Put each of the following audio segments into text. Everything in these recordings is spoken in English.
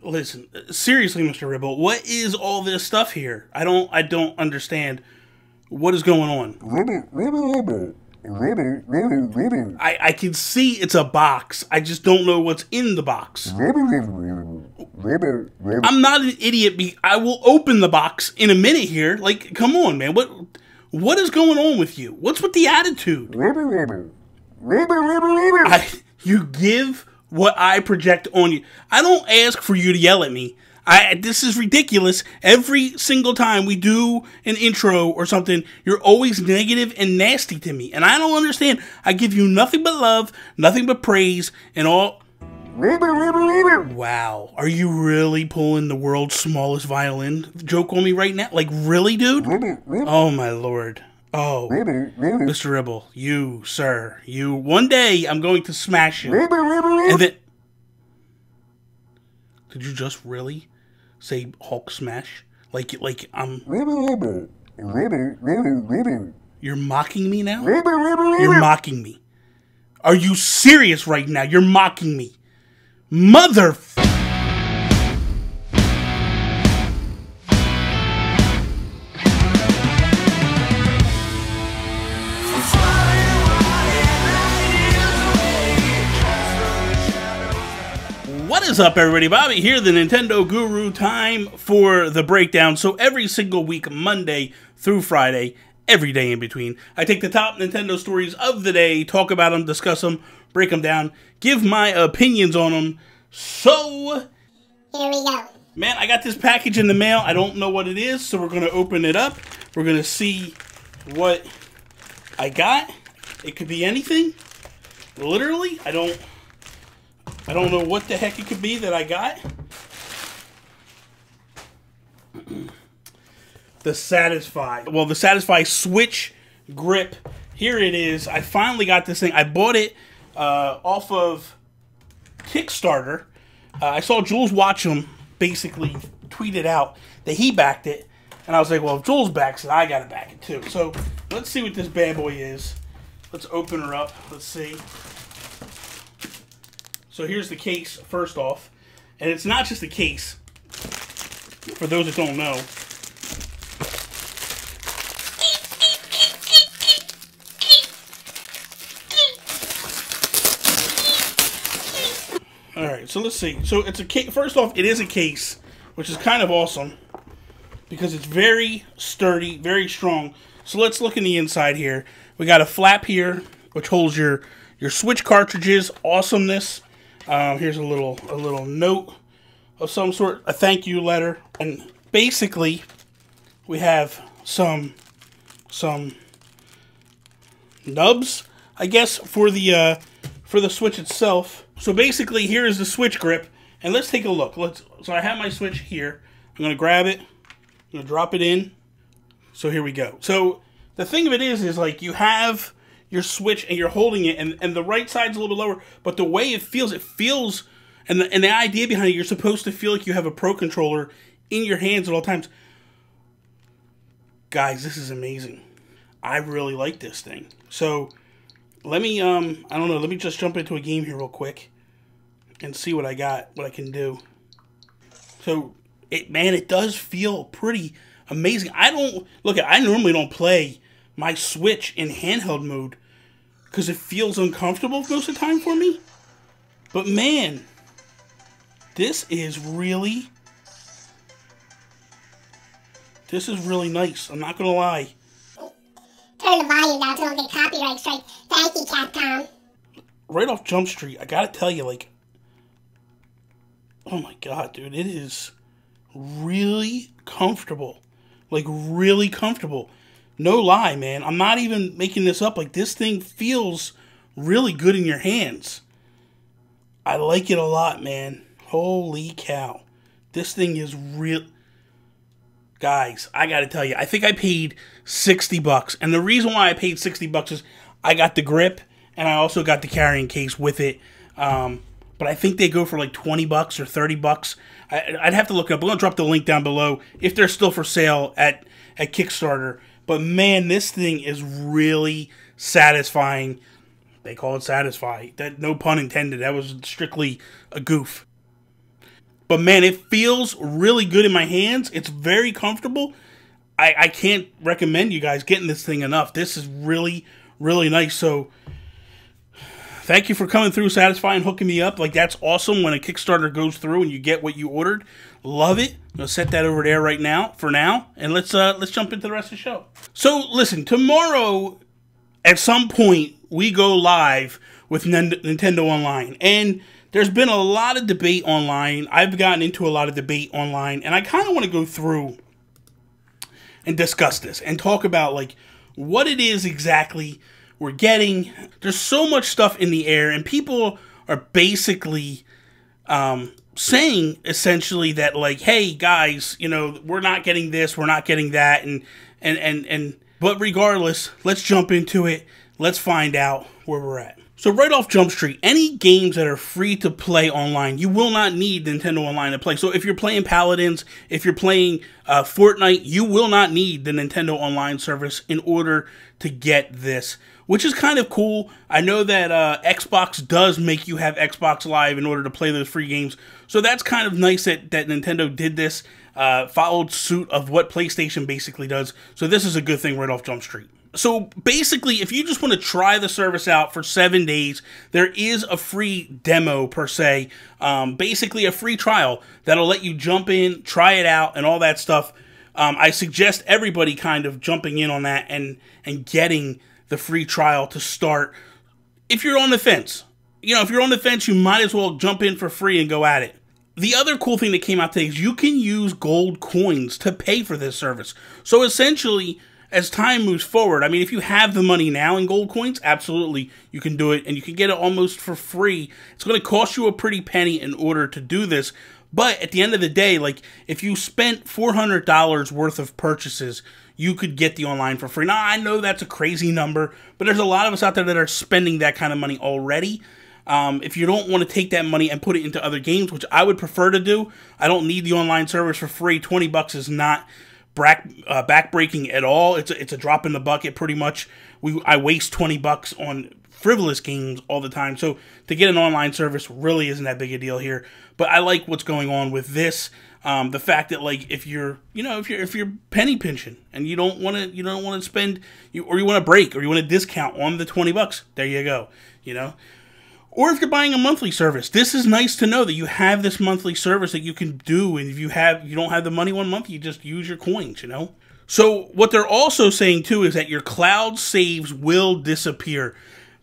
Listen, seriously, Mr. Ribble, what is all this stuff here? I don't understand what is going on. I can see it's a box. I just don't know what's in the box. I'm not an idiot. I will open the box in a minute here. Like, come on, man. What is going on with you? What's with the attitude? You give what I project on you. I don't ask for you to yell at me. This is ridiculous. Every single time we do an intro or something, you're always negative and nasty to me. And I don't understand. I give you nothing but love, nothing but praise, and all. Wow. Are you really pulling the world's smallest violin joke on me right now? Like, really, dude? Oh, my Lord. Oh, Mr. Ribble, you, sir, you, one day I'm going to smash you. And then, did you just really say Hulk smash? Like I'm... You're mocking me now? You're mocking me. Are you serious right now? You're mocking me. Mother... What is up, everybody? Bobby here, the Nintendo Guru. Time for the breakdown. So every single week, Monday through Friday, every day in between, I take the top Nintendo stories of the day, talk about them, discuss them, break them down, give my opinions on them. So, here we go. Man, I got this package in the mail. I don't know what it is, so we're going to open it up. We're going to see what I got. It could be anything. Literally, I don't know what the heck it could be that I got. The Satisfye. Well, the Satisfye Switch Grip. Here it is. I finally got this thing. I bought it off of Kickstarter. I saw Jules Watchum basically tweet it out that he backed it. And I was like, well, if Jules backs it, I got to back it too. So let's see what this bad boy is. Let's open her up. Let's see. So here's the case, first off. And it's not just a case, for those that don't know. Alright, so let's see. So it's a case. First off, it is a case, which is kind of awesome, because it's very sturdy, very strong. So let's look in the inside here. We got a flap here, which holds your Switch cartridges. Awesomeness. Here's a little note of some sort, a thank you letter, and basically we have some nubs, I guess, for the Switch itself. So basically, here is the Switch grip, and let's take a look. So I have my Switch here. I'm gonna grab it. I'm gonna drop it in. So here we go. So the thing of it is like you have your Switch and you're holding it, and the right side's a little bit lower, but the way it feels, and the idea behind it, you're supposed to feel like you have a Pro Controller in your hands at all times. Guys, this is amazing. I really like this thing. So let me, I don't know, let me just jump into a game here real quick and see what I got, what I can do. So, it does feel pretty amazing. I normally don't play my Switch in handheld mode because it feels uncomfortable most of the time for me. But man, this is really nice. I'm not gonna lie. Turn the volume down so I don't get copyright strike. Thank you, Capcom. Right off Jump Street, I gotta tell you, like, oh my god, dude, it is really comfortable. Like, really comfortable. No lie, man. I'm not even making this up. Like, this thing feels really good in your hands. I like it a lot, man. Holy cow. This thing is real. Guys, I gotta tell you, I think I paid $60. And the reason why I paid $60 is I got the grip, and I also got the carrying case with it. But I think they go for like $20 or $30. I'd have to look it up. I'm going to drop the link down below if they're still for sale at Kickstarter. But man, this thing is really satisfying. They call it Satisfye. That, no pun intended. That was strictly a goof. But man, it feels really good in my hands. It's very comfortable. I can't recommend you guys getting this thing enough. This is really, really nice. So thank you for coming through Satisfye and hooking me up. Like, that's awesome when a Kickstarter goes through and you get what you ordered. Love it. I'm gonna set that over there right now for now, and let's jump into the rest of the show. So listen, tomorrow at some point we go live with Nintendo Online, and there's been a lot of debate online. I've gotten into a lot of debate online, and I kind of want to go through and discuss this and talk about like what it is exactly we're getting. There's so much stuff in the air, and people are basically saying essentially that like, hey guys, you know, we're not getting this, we're not getting that, and but regardless, let's jump into it. Let's find out where we're at. So right off Jump Street, any games that are free to play online, you will not need Nintendo Online to play. So if you're playing Paladins, if you're playing Fortnite, you will not need the Nintendo Online service in order to get this, which is kind of cool. I know that Xbox does make you have Xbox Live in order to play those free games. So that's kind of nice that Nintendo did this, followed suit of what PlayStation basically does. So this is a good thing right off Jump Street. So basically, if you just want to try the service out for 7 days, there is a free demo per se, basically a free trial that'll let you jump in, try it out, and all that stuff. I suggest everybody kind of jumping in on that and getting the free trial to start. If you're on the fence, you know, if you're on the fence, you might as well jump in for free and go at it. The other cool thing that came out today is you can use gold coins to pay for this service. So essentially, as time moves forward, I mean, if you have the money now in gold coins, absolutely, you can do it, and you can get it almost for free. It's going to cost you a pretty penny in order to do this, but at the end of the day, like, if you spent $400 worth of purchases, you could get the online for free. Now, I know that's a crazy number, but there's a lot of us out there that are spending that kind of money already. If you don't want to take that money and put it into other games, which I would prefer to do, I don't need the online service for free. 20 bucks is not backbreaking at all. It's a drop in the bucket pretty much. I waste 20 bucks on frivolous games all the time, so to get an online service really isn't that big a deal here. But I like what's going on with this. The fact that, like, if you're penny pinching and you don't want to spend, or you want to break, or you want to discount on the 20 bucks, there you go. You know. Or if you're buying a monthly service, this is nice to know that you have this monthly service that you can do, and if you don't have the money one month, you just use your coins, you know? So what they're also saying too is that your cloud saves will disappear.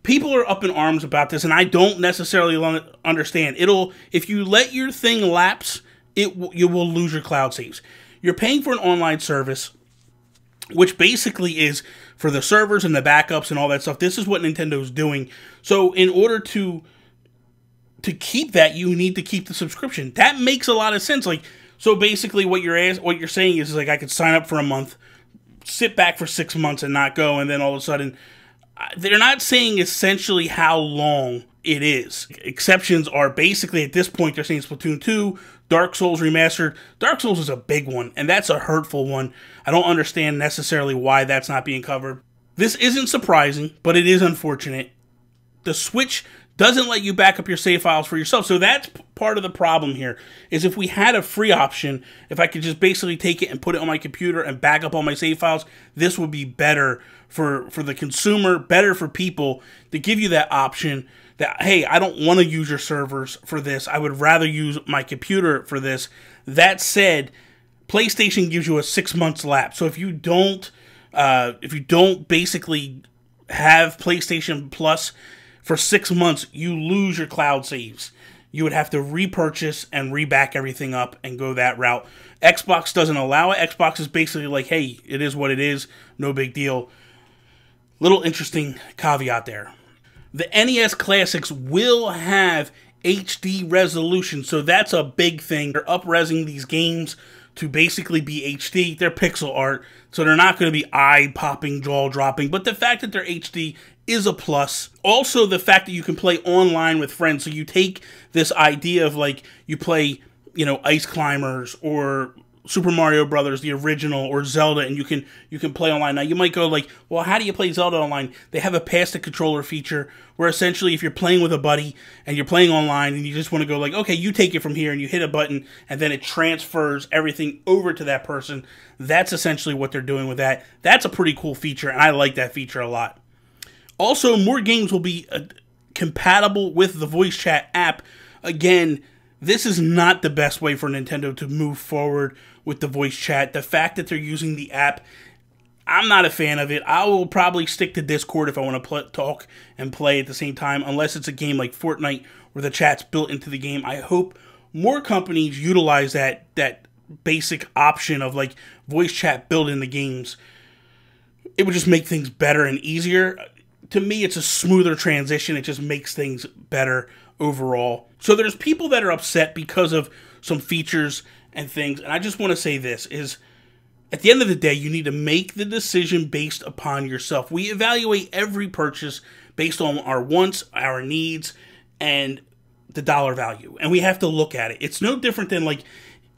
People are up in arms about this, and I don't necessarily understand. If you let your thing lapse, you will lose your cloud saves. You're paying for an online service, which basically is for the servers and the backups and all that stuff. This is what Nintendo's doing. So in order to keep that, you need to keep the subscription. That makes a lot of sense. Like, so basically what you're saying is like, I could sign up for a month, sit back for 6 months and not go, and then all of a sudden, they're not saying essentially how long it is. Exceptions are basically, at this point, they're saying Splatoon 2, Dark Souls Remastered. Dark Souls is a big one, and that's a hurtful one. I don't understand necessarily why that's not being covered. This isn't surprising, but it is unfortunate. The Switch doesn't let you back up your save files for yourself, so that's part of the problem here, is if we had a free option, if I could just basically take it and put it on my computer and back up all my save files, this would be better for the consumer, better for people to give you that option that, hey, I don't want to use your servers for this. I would rather use my computer for this. That said, PlayStation gives you a 6 months lapse. So if you don't basically have PlayStation Plus for 6 months, you lose your cloud saves. You would have to repurchase and reback everything up and go that route. Xbox doesn't allow it. Xbox is basically like, hey, it is what it is. No big deal. Little interesting caveat there. The NES Classics will have HD resolution, so that's a big thing. They're up-resing these games to basically be HD. They're pixel art, so they're not going to be eye-popping, jaw-dropping, but the fact that they're HD is a plus. Also, the fact that you can play online with friends, so you take this idea of, like, you play, you know, Ice Climbers or Super Mario Brothers, the original, or Zelda, and you can play online. Now you might go like, well, how do you play Zelda online? They have a pass the controller feature where essentially if you're playing with a buddy and you're playing online and you just want to go like, okay, you take it from here, and you hit a button and then it transfers everything over to that person. That's essentially what they're doing with that. That's a pretty cool feature, and I like that feature a lot. Also, more games will be compatible with the voice chat app. Again, this is not the best way for Nintendo to move forward with the voice chat. The fact that they're using the app, I'm not a fan of it. I will probably stick to Discord if I want to talk and play at the same time, unless it's a game like Fortnite where the chat's built into the game. I hope more companies utilize that basic option of like voice chat built in the games. It would just make things better and easier. To me, it's a smoother transition. It just makes things better overall. So there's people that are upset because of some features and things, and I just want to say this is, at the end of the day, you need to make the decision based upon yourself. We evaluate every purchase based on our wants, our needs, and the dollar value, and we have to look at it. It's no different than like,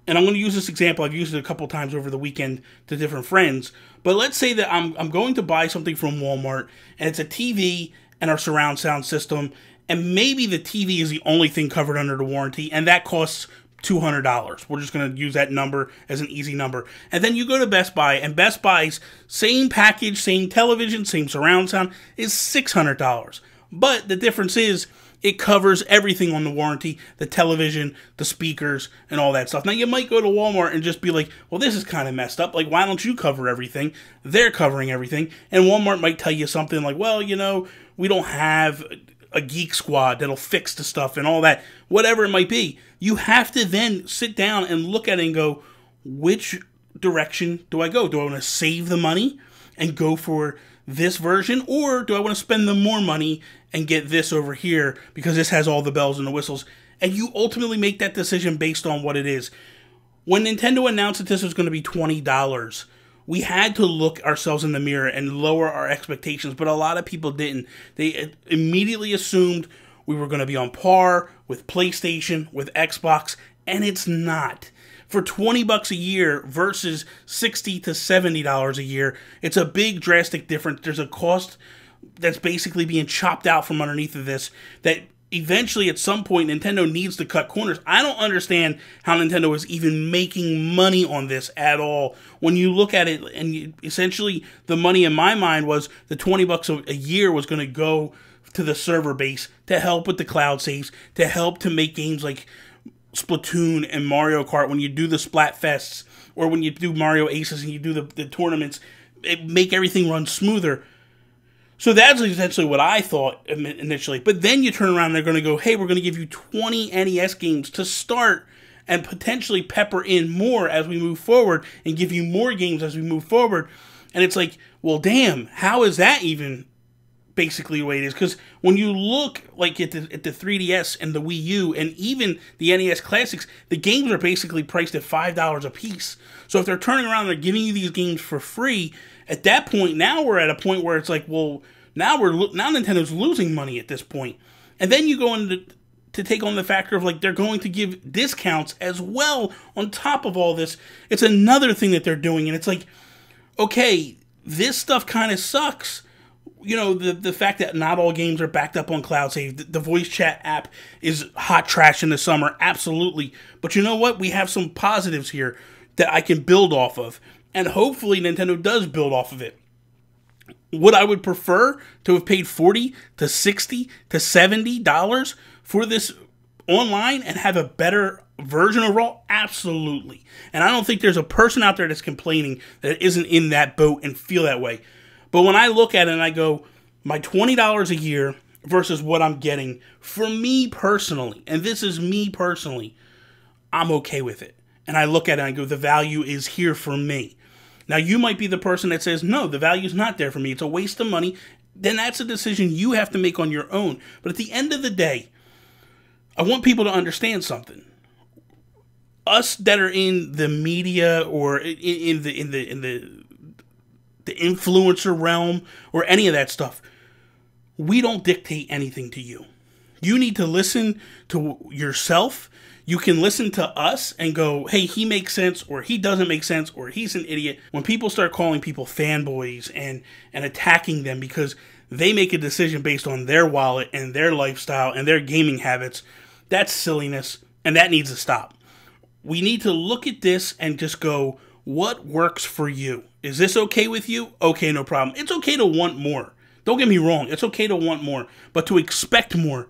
and I'm going to use this example, I've used it a couple times over the weekend to different friends, but let's say that I'm going to buy something from Walmart, and it's a TV and our surround sound system, and maybe the TV is the only thing covered under the warranty, and that costs $200. We're just going to use that number as an easy number. And then you go to Best Buy, and Best Buy's same package, same television, same surround sound is $600. But the difference is it covers everything on the warranty, the television, the speakers, and all that stuff. Now, you might go to Walmart and just be like, well, this is kind of messed up. Like, why don't you cover everything? They're covering everything. And Walmart might tell you something like, well, you know, we don't have a geek squad that'll fix the stuff and all that, whatever it might be. You have to then sit down and look at it and go, which direction do I go? Do I want to save the money and go for this version, or do I want to spend the more money and get this over here because this has all the bells and the whistles? And you ultimately make that decision based on what it is. When Nintendo announced that this was going to be $20, we had to look ourselves in the mirror and lower our expectations, but a lot of people didn't. They immediately assumed we were going to be on par with PlayStation, with Xbox, and it's not. For $20 a year versus $60 to $70 a year, it's a big drastic difference. There's a cost that's basically being chopped out from underneath of this that eventually at some point Nintendo needs to cut corners. I don't understand how Nintendo is even making money on this at all. When you look at it, and essentially the money in my mind was the $20 a year was going to go to the server base to help with the cloud saves, to help to make games like Splatoon and Mario Kart, when you do the Splatfests, or when you do Mario Aces and you do the tournaments, it make everything run smoother. So that's essentially what I thought initially. But then you turn around and they're going to go, hey, we're going to give you 20 NES games to start and potentially pepper in more as we move forward and give you more games as we move forward. And it's like, well, damn, how is that even basically the way it is? Because when you look like at the 3DS and the Wii U and even the NES Classics, the games are basically priced at $5 a piece. So if they're turning around and they're giving you these games for free, at that point, now we're at a point where it's like, well, now Nintendo's losing money at this point. And then you go into to take on the factor of like they're going to give discounts as well on top of all this. It's another thing that they're doing, and it's like, okay, this stuff kind of sucks. You know, the fact that not all games are backed up on cloud save. The voice chat app is hot trash in the summer, absolutely. But you know what? We have some positives here that I can build off of. And hopefully Nintendo does build off of it. Would I would prefer to have paid $40 to $60 to $70 for this online and have a better version overall? Absolutely. And I don't think there's a person out there that's complaining that isn't in that boat and feel that way. But when I look at it and I go, my $20 a year versus what I'm getting, for me personally, and this is me personally, I'm okay with it. And I look at it and I go, the value is here for me. Now, you might be the person that says, no, the value's not there for me. It's a waste of money. Then that's a decision you have to make on your own. But at the end of the day, I want people to understand something. Us that are in the media or in the influencer realm or any of that stuff, we don't dictate anything to you. You need to listen to yourself. You can listen to us and go, hey, he makes sense, or he doesn't make sense, or he's an idiot. When people start calling people fanboys and attacking them because they make a decision based on their wallet and their lifestyle and their gaming habits, that's silliness, and that needs to stop. We need to look at this and just go, what works for you? Is this okay with you? Okay, no problem. It's okay to want more. Don't get me wrong. It's okay to want more, but to expect more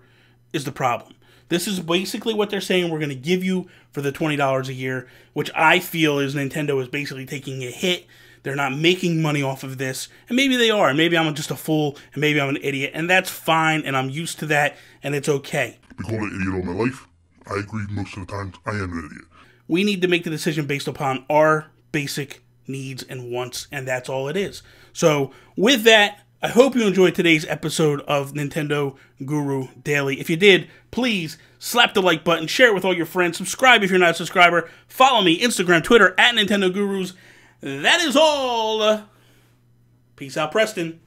is the problem. This is basically what they're saying we're going to give you for the $20 a year, which I feel is Nintendo is basically taking a hit. They're not making money off of this, and maybe they are. Maybe I'm just a fool, and maybe I'm an idiot, and that's fine, and I'm used to that, and it's okay. I've been called an idiot all my life. I agree most of the time. I am an idiot. We need to make the decision based upon our basic needs and wants, and that's all it is. So, with that, I hope you enjoyed today's episode of Nintendo Guru Daily. If you did, please slap the like button, share it with all your friends, subscribe if you're not a subscriber, follow me, Instagram, Twitter, @Nintendo Gurus. That is all. Peace out, Preston.